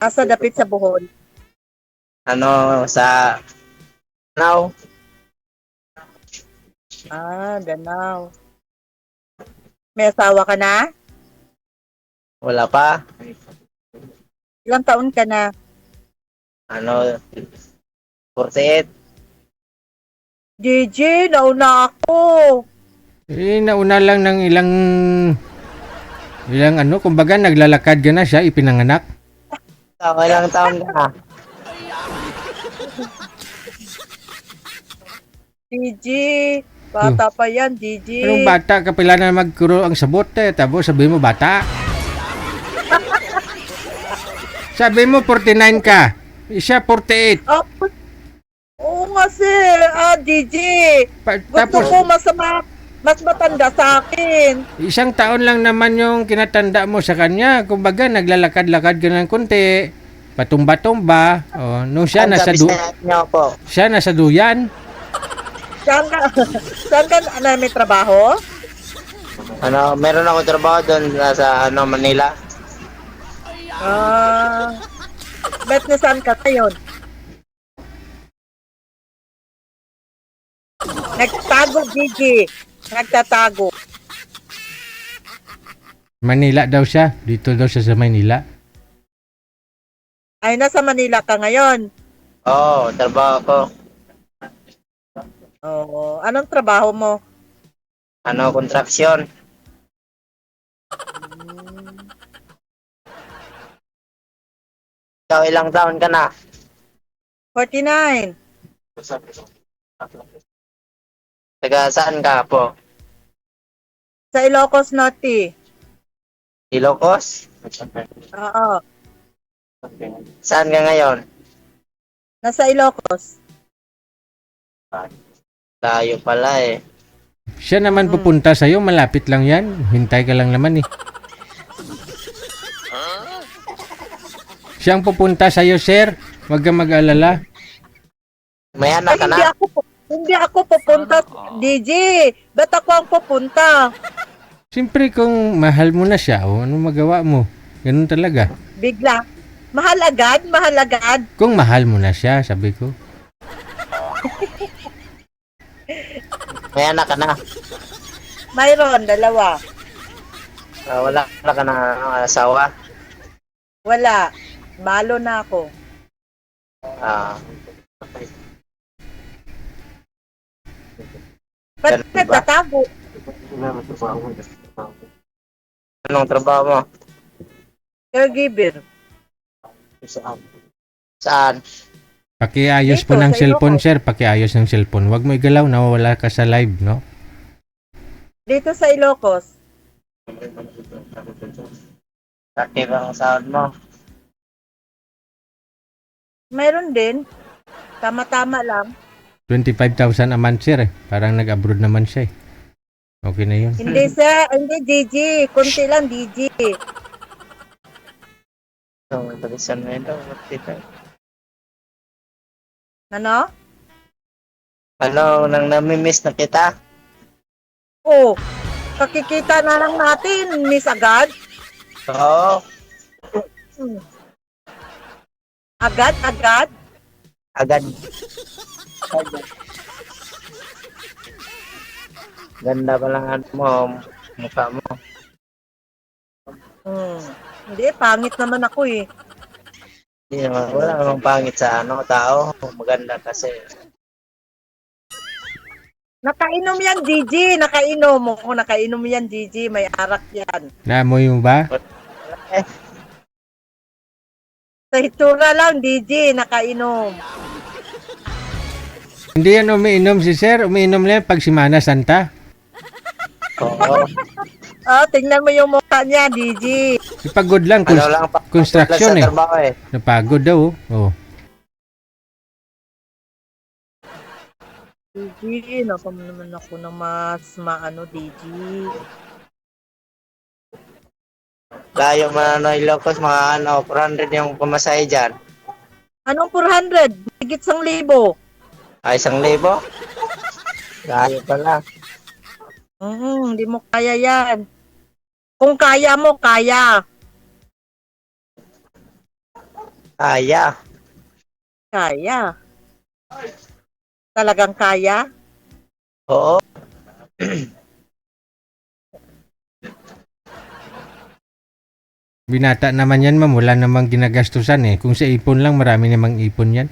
Asa dapit sa Bohol? Ano, sa now, Danau. May asawa ka na? wala pa. Ilang taon ka na? Ano, 48. Gigi, nauna ako. Nauna lang ng ilang ano, kumbaga naglalakad ka na siya, ipinanganak. Ilang taon ka na? Gigi, bata pa yan, Gigi. Anong bata ka pila na magkuro ang sabot tapos sabi mo bata. Sabi mo 49 ka, siya 48. Oh, oo nga sir, Gigi. Gusto Tapos ko mas matanda sa akin. isang taon lang naman yung kinatanda mo sa kanya. Kumbaga naglalakad-lakad ka ng konti, patumba-tumba. Oh, nung siya nasa niyo po. siya nasa duyan. Saan ka may trabaho? Ano, meron ako trabaho doon sa Manila. Bet na saan ka ngayon? Nagtatago, Gigi. Nagtatago. Manila daw siya, dito daw siya sa Manila. Ay, nasa Manila ka ngayon. Oo, trabaho ko. Oo. Anong trabaho mo? Construction. Ikaw, ilang taon ka na? 49. Taga saan ka po? Sa Ilocos Norte. Ilocos? Oo. Saan ka ngayon? Nasa Ilocos. Tayo pala eh. Siya naman pupunta sa'yo, malapit lang yan. Hintay ka lang naman eh. Siyang pupunta sa'yo, sir. Huwag kang mag-alala. May anak ka na? Hindi ako pupunta, DJ. Ba't ako ang pupunta? Siyempre kung mahal mo na siya, anong magawa mo? Ganun talaga. Bigla. Mahal agad? Mahal agad? Kung mahal mo na siya, sabi ko. May anak ka na? Mayroon, dalawa. Wala ka na asawa? Wala. Balo na ako. Ba't Ganun ba? nagtatago? Anong trabaho mo? Caregiver. Saan? Pakiayos po Dito, ng sa cellphone, Ilocos. sir. Pakiayos ng cellphone. Huwag mo igalaw, nawawala ka sa live, no? Dito sa Ilocos. Active ang sahod mo? Mayroon din. Tama-tama lang. 25,000 a month, sir. Parang nag-abroad naman siya eh. Okay na yun. Hindi sir, hindi DG. Kunti lang DG. Palisan mo ito. Ano? Nang namimiss na kita? Oh, kakikita na lang natin, Miss Agad. Oo. Agad. Agad. Ganda pa lang mo, mukha mo. Hindi, pangit naman ako eh. Hindi naman, wala namang pangit sa tao. Maganda kasi. Nakainom yan, Gigi. Nakainom. Oo, nakainom yan, Gigi. May arak yan. Naamoy mo ba? Sa itsura lang, Gigi. Nakainom. Hindi yan umiinom si sir. Umiinom lang pag Semana Santa. Oo. Oh, tingnan mo yung mukha niya, Gigi. Pagod lang. Construction sa eh. trabaho eh. Napagod daw. Oh. Gigi, nakam naman ako ng mas maano, Gigi. Layo man Ilocos, mga 400 yung pamasahe dyan. Anong 400? Higit 1,000. Ay, 1,000? Layo pala. Hindi mo kaya yan. Kung kaya mo, kaya. Kaya. Kaya. Talagang kaya? Oo. Binata naman yan, ma'am. Wala namang ginagastusan eh. Kung sa ipon lang, marami namang ipon yan.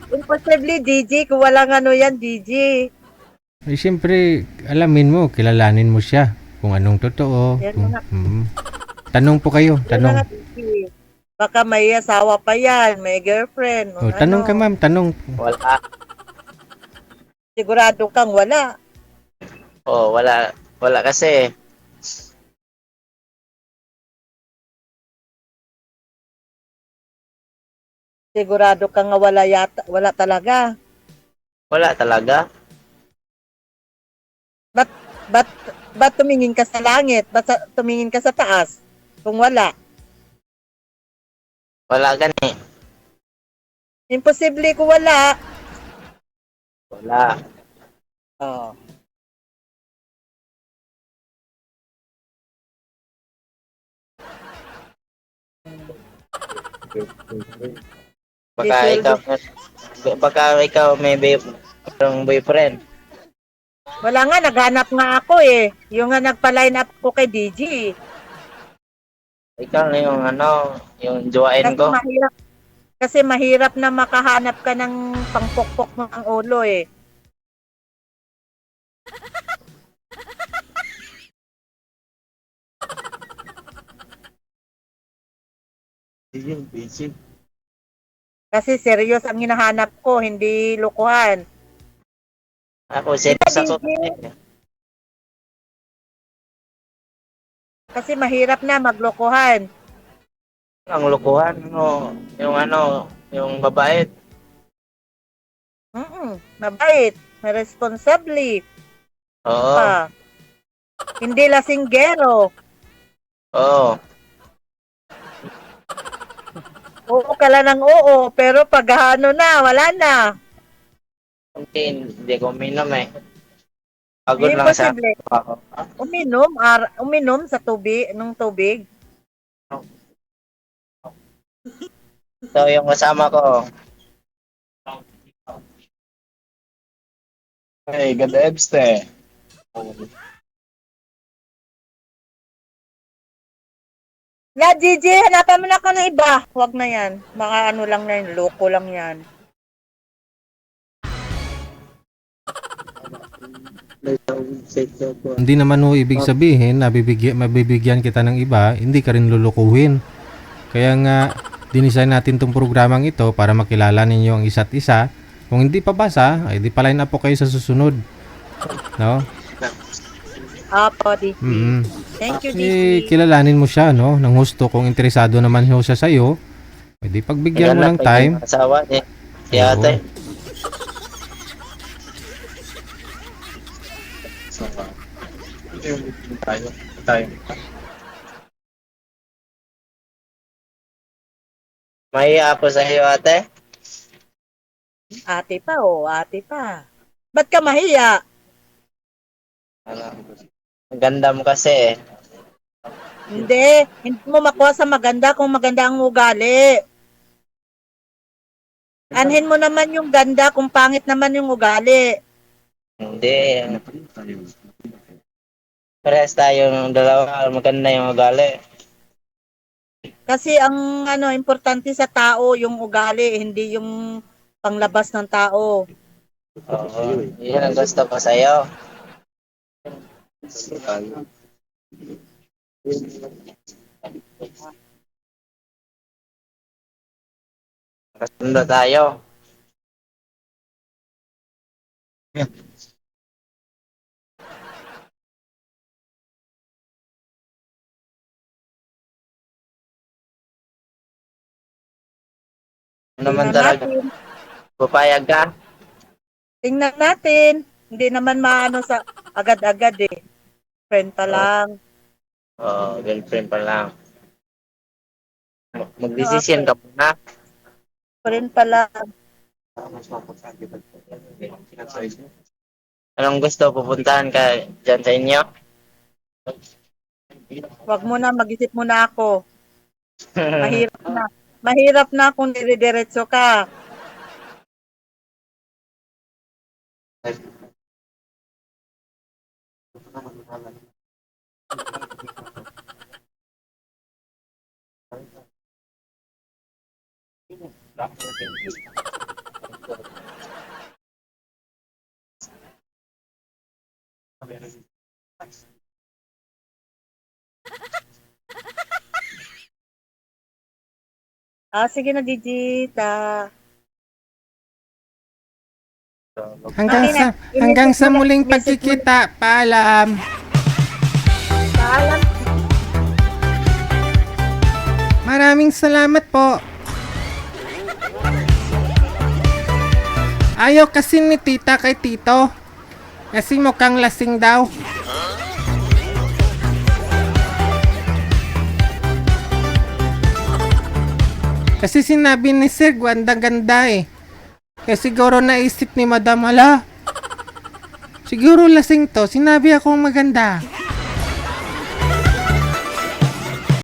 Imposible, Gigi, kung walang ano yan, Gigi. Eh, siyempre, alamin mo, kilalanin mo siya. Kung anong totoo. Yan na Kung, nga, tanong po kayo, yan na tanong. nga, Gigi. Baka may asawa pa yan, may girlfriend, o Oh, ano. tanong ka, ma'am, tanong. Wala. Sigurado kang wala. Oo, wala. Wala kasi. Sigurado kang nga wala yata, wala talaga. Wala talaga. Ba't, ba't, ba't tumingin ka sa langit? Tumingin ka sa taas? Kung wala. Wala gani. Imposible kung wala. Wala. Oh. Baka ikaw, mayroong boyfriend. Wala nga, naghanap nga ako eh. Yung nga nagpa-line up ko kay DG. Ikaw na yung ano, yung jowain Kasi ko. mahirap, kasi mahirap na makahanap ka ng pangpokpok mo ang ulo eh. Kasi serious ang hinahanap ko, hindi lukuhan. Ako, serious ako. Kasi mahirap na maglokohan. Ang lokohan mo, yung ano, yung mabait. Mabait, responsable, Oo, pa. Hindi lasinggero. oo. Oo ka lang ng oo, pero pag ano na, wala na. Hindi ko uminom eh. Pagod lang sa Imposible. ako. Uminom sa tubig, nung tubig. So, yung kasama ko, Hey, ganda Ebste. Na, Gigi, hanapan mo na ako ng iba. Huwag na yan. Mga ano lang na yun, loko lang yan. Hindi naman ho ibig sabihin na mabibigyan kita ng iba, hindi ka rin lulukuhin. Kaya nga, dinisign natin tong programang ito para makilala ninyo ang isa't isa. Kung hindi pa basa, ay di pa-line up po kayo sa susunod. No? Apo, Gigi. Thank you, Gigi. Kilalanin mo siya, no? Nang husto, kung interesado naman ho siya sa'yo, ay di pagbigyan mo ng time. asawa niya. Si Oo. ate. Tayo. Mahiya ako sa iyo, ate. Ate pa, oh, ate pa. Ba't ka mahiya? Ano, ang ganda mo kasi eh. Hindi mo makuha sa maganda kung maganda ang ugali. Anhin mo naman yung ganda kung pangit naman yung ugali. Hindi. Parehas tayo ng dalawa. Maganda yung ugali. Kasi ang ano importante sa tao yung ugali, hindi yung panglabas ng tao. Oo. Yun ang gusto ko sa'yo. Kasundo tayo. Ano naman Tingnan talaga? natin. Papayag ka? Tingnan natin. Hindi naman maano sa agad-agad eh. Friend pa lang. Oo, girlfriend pa lang. Magdesisyon ka muna. Friend pa lang. Anong gusto? Pupuntahan ka dyan sa inyo? Wag mo na, mag-isip muna ako. Mahirap na. Mahirap na kung dire-diretso ka. Sige na, Digit. Hanggang Okay sa na. hanggang sa I-message mo na- muling message mo na- pagkikita. Paalam. Paalam. Maraming salamat po. Ayaw kasi ni tita kay tito. Kasi mukhang lasing daw. Kasi sinabi ni Sir, ganda-ganda eh. Kaya siguro naisip ni Madam, ala, siguro lasing to, sinabi akong maganda.